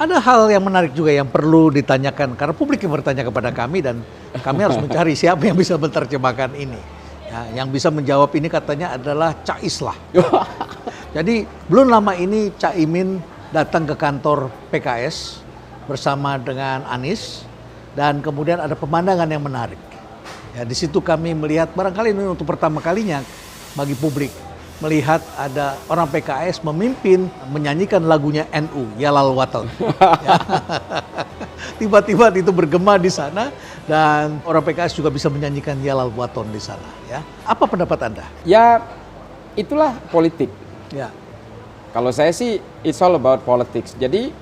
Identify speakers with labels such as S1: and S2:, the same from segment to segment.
S1: Ada hal yang menarik juga yang perlu ditanyakan karena publik yang bertanya kepada kami dan kami harus mencari siapa yang bisa menerjemahkan ini. Ya, yang bisa menjawab ini katanya adalah Cak Islah. Jadi belum lama ini Cak Imin datang ke kantor PKS bersama dengan Anies dan kemudian ada pemandangan yang menarik. Ya, di situ kami melihat barangkali ini untuk pertama kalinya bagi publik melihat ada orang PKS memimpin menyanyikan lagunya NU, Yalal Waton. Ya. Tiba-tiba itu bergema di sana dan orang PKS juga bisa menyanyikan Yalal Waton di sana. Ya. Apa pendapat Anda?
S2: Ya, itulah politik.
S1: Ya.
S2: Kalau saya sih, it's all about politics. Jadi,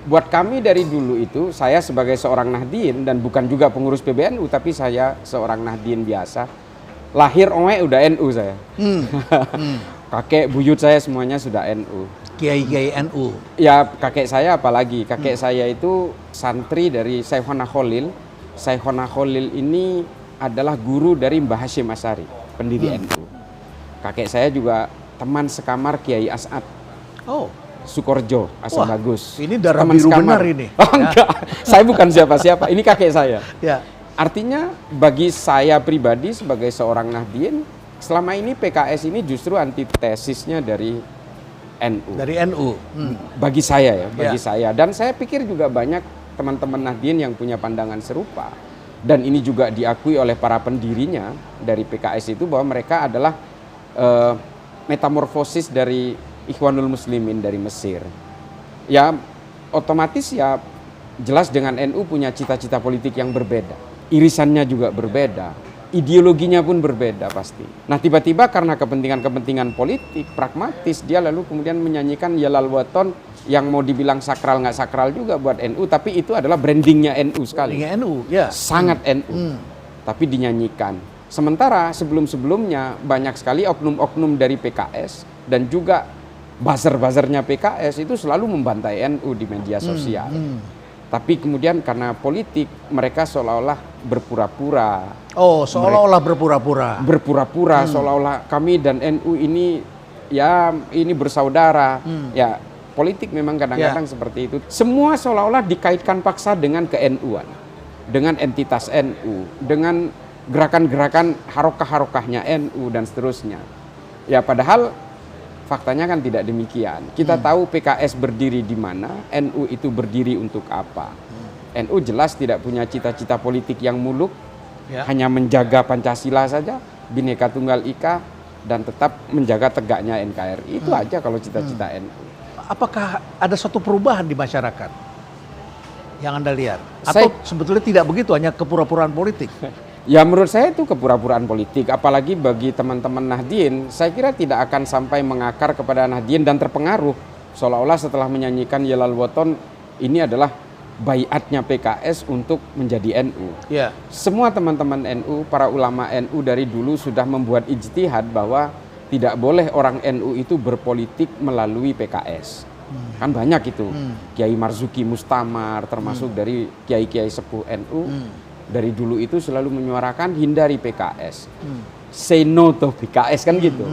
S2: buat kami dari dulu itu, saya sebagai seorang Nahdien dan bukan juga pengurus PBNU, tapi saya seorang Nahdien biasa. Lahir udah NU saya. Kakek buyut saya semuanya sudah NU.
S1: Kiai-kiai NU.
S2: Ya kakek saya apalagi. Kakek saya itu santri dari Syekhona Khalil. Syekhona Khalil ini adalah guru dari Mbah Hashim Asy'ari, pendiri NU. Kakek saya juga teman sekamar Kiai As'ad.
S1: Oh.
S2: Sukorjo, Asal Bagus.
S1: Ini darah biru benar ini.
S2: Oh, enggak, saya bukan siapa-siapa. Ini kakek saya.
S1: Ya.
S2: Artinya bagi saya pribadi sebagai seorang Nahdien, selama ini PKS ini justru antitesisnya dari NU.
S1: Dari NU.
S2: Bagi saya ya, bagi saya. Dan saya pikir juga banyak teman-teman Nahdien yang punya pandangan serupa. Dan ini juga diakui oleh para pendirinya dari PKS itu bahwa mereka adalah metamorfosis dari Ikhwanul Muslimin dari Mesir. Ya otomatis ya jelas dengan NU punya cita-cita politik yang berbeda. Irisannya juga berbeda, ideologinya pun berbeda pasti. Nah tiba-tiba karena kepentingan-kepentingan politik, pragmatis, dia lalu kemudian menyanyikan Yalal Waton yang mau dibilang sakral nggak sakral juga buat NU, tapi itu adalah brandingnya NU sekali.
S1: Brandingnya NU, ya.
S2: Sangat NU, tapi dinyanyikan. Sementara sebelum-sebelumnya banyak sekali oknum-oknum dari PKS dan juga buzzer-buzzernya PKS itu selalu membantai NU di media sosial. Tapi kemudian karena politik mereka seolah-olah berpura-pura.
S1: Oh, seolah-olah berpura-pura.
S2: Berpura-pura seolah-olah kami dan NU ini ya ini bersaudara. Ya, politik memang kadang-kadang seperti itu. Semua seolah-olah dikaitkan paksa dengan ke-NU-an. Dengan entitas NU, dengan gerakan-gerakan harokah-harokahnya NU dan seterusnya. Ya, padahal faktanya kan tidak demikian. Kita tahu PKS berdiri di mana, NU itu berdiri untuk apa. NU jelas tidak punya cita-cita politik yang muluk, hanya menjaga Pancasila saja, Bhinneka Tunggal Ika, dan tetap menjaga tegaknya NKRI. Itu aja kalau cita-cita NU. Apakah
S1: ada suatu perubahan di masyarakat yang Anda lihat? Atau sebetulnya tidak begitu, hanya kepura-puraan politik?
S2: Ya menurut saya itu kepura-puraan politik, apalagi bagi teman-teman Nahdien, saya kira tidak akan sampai mengakar kepada Nahdien dan terpengaruh. Seolah-olah setelah menyanyikan Yalal Waton, ini adalah baiatnya PKS untuk menjadi NU. Semua teman-teman NU, para ulama NU dari dulu sudah membuat ijtihad bahwa tidak boleh orang NU itu berpolitik melalui PKS. Kan banyak itu, Kiai Marzuki Mustamar, termasuk dari kiai-kiai sepuh NU. Dari dulu itu selalu menyuarakan hindari PKS, say no to PKS kan gitu.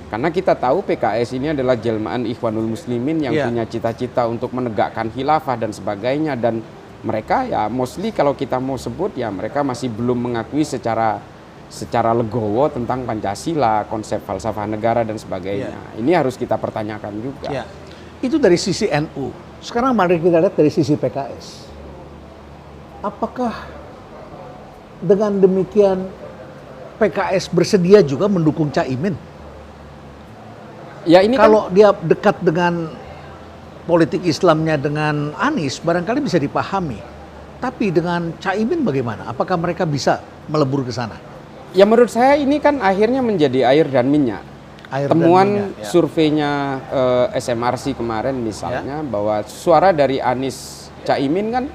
S2: Karena kita tahu PKS ini adalah jelmaan Ikhwanul Muslimin yang punya cita-cita untuk menegakkan khilafah dan sebagainya. Dan mereka ya mostly kalau kita mau sebut ya mereka masih belum mengakui secara legowo tentang Pancasila, konsep falsafah negara dan sebagainya. Ini harus kita pertanyakan juga.
S1: Itu dari sisi NU. Sekarang mari kita lihat dari sisi PKS. Apakah dengan demikian PKS bersedia juga mendukung Caimin?
S2: Ya ini
S1: kalau dia dekat dengan politik Islamnya dengan Anies barangkali bisa dipahami. Tapi dengan Caimin bagaimana? Apakah mereka bisa melebur ke sana?
S2: Ya menurut saya ini kan akhirnya menjadi air dan minyak. Temuan surveinya SMRC kemarin misalnya bahwa suara dari Anies Caimin kan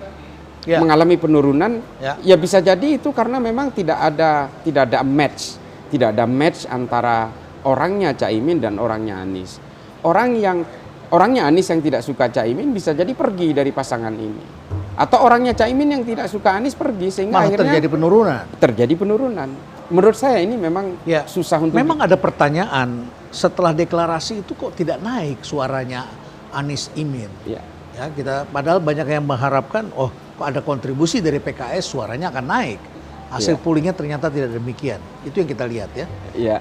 S2: mengalami penurunan, ya bisa jadi itu karena memang tidak ada match antara orangnya Caimin dan orangnya Anies. Orangnya Anies yang tidak suka Caimin bisa jadi pergi dari pasangan ini, atau orangnya Caimin yang tidak suka Anies pergi sehingga akhirnya terjadi penurunan. Menurut saya ini memang susah untuk.
S1: Memang ada pertanyaan setelah deklarasi itu kok tidak naik suaranya Anies Imin. Ya, padahal banyak yang mengharapkan, oh kok ada kontribusi dari PKS suaranya akan naik. Hasil pollingnya ternyata tidak demikian. Itu yang kita lihat ya.
S2: Iya.